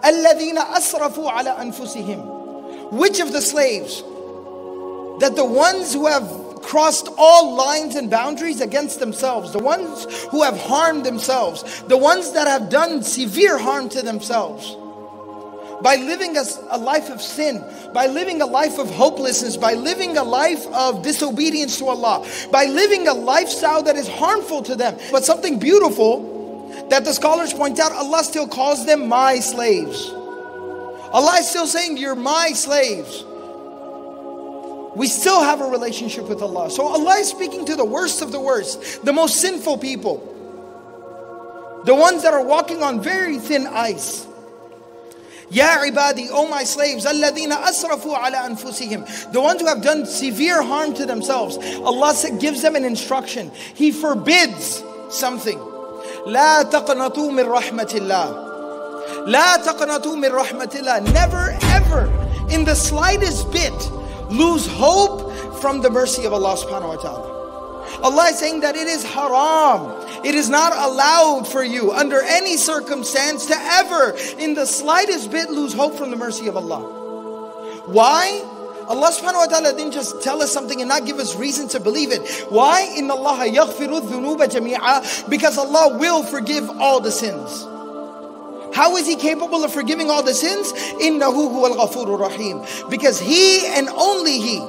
الَّذِينَ أَسْرَفُوا عَلَى أَنفُسِهِمْ. Which of the slaves? That the ones who have crossed all lines and boundaries against themselves, the ones who have harmed themselves, the ones that have done severe harm to themselves, by living a life of sin, by living a life of hopelessness, by living a life of disobedience to Allah, by living a lifestyle that is harmful to them. But something beautiful that the scholars point out, Allah still calls them my slaves. Allah is still saying, you're my slaves. We still have a relationship with Allah. So Allah is speaking to the worst of the worst, the most sinful people, the ones that are walking on very thin ice. Ya ibadi, O my slaves, alladhina asrafu ala anfusihim, the ones who have done severe harm to themselves. Allah gives them an instruction. He forbids something. La taqnatu min rahmatillah. La taqnatu min rahmatillah. Never ever, in the slightest bit, lose hope from the mercy of Allah subhanahu wa ta'ala. Allah is saying that it is haram. It is not allowed for you under any circumstance to ever, in the slightest bit, lose hope from the mercy of Allah. Why? Allah subhanahu wa ta'ala didn't just tell us something and not give us reason to believe it. Why? Inna Allah yaghfiru dhunuba jami'a. Because Allah will forgive all the sins. How is He capable of forgiving all the sins? Innahu huwal ghafurur rahim. Because He and only He,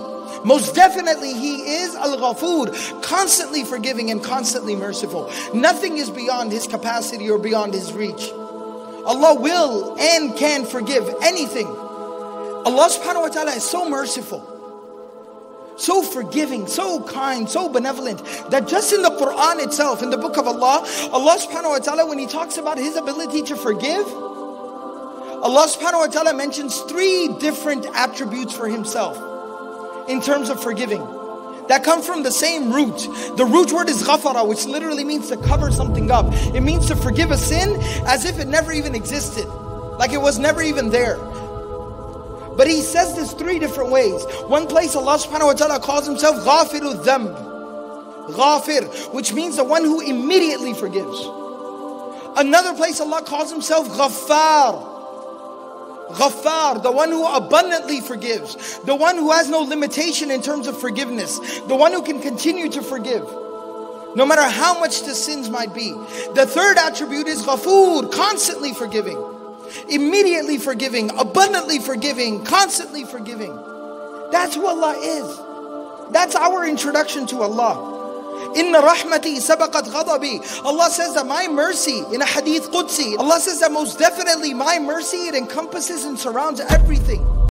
most definitely He is Al-Ghafur, constantly forgiving and constantly merciful. Nothing is beyond His capacity or beyond His reach. Allah will and can forgive anything. Allah subhanahu wa ta'ala is so merciful, so forgiving, so kind, so benevolent, that just in the Quran itself, in the book of Allah, Allah subhanahu wa ta'ala, when He talks about His ability to forgive, Allah subhanahu wa ta'ala mentions 3 different attributes for Himself in terms of forgiving, that come from the same root. The root word is ghafara, which literally means to cover something up. It means to forgive a sin as if it never even existed, like it was never even there. But He says this 3 different ways. One place Allah subhanahu wa ta'ala calls Himself Ghafiru Dhanb, Ghafir, which means the one who immediately forgives. Another place Allah calls Himself Ghaffar, Ghaffar, the one who abundantly forgives, the one who has no limitation in terms of forgiveness, the one who can continue to forgive, no matter how much the sins might be. The third attribute is Ghafur, constantly forgiving, immediately forgiving, abundantly forgiving, constantly forgiving. That's who Allah is. That's our introduction to Allah. Inna rahmati sabaqat ghadabi. Allah says that my mercy, in a hadith Qudsi, Allah says that most definitely my mercy, it encompasses and surrounds everything.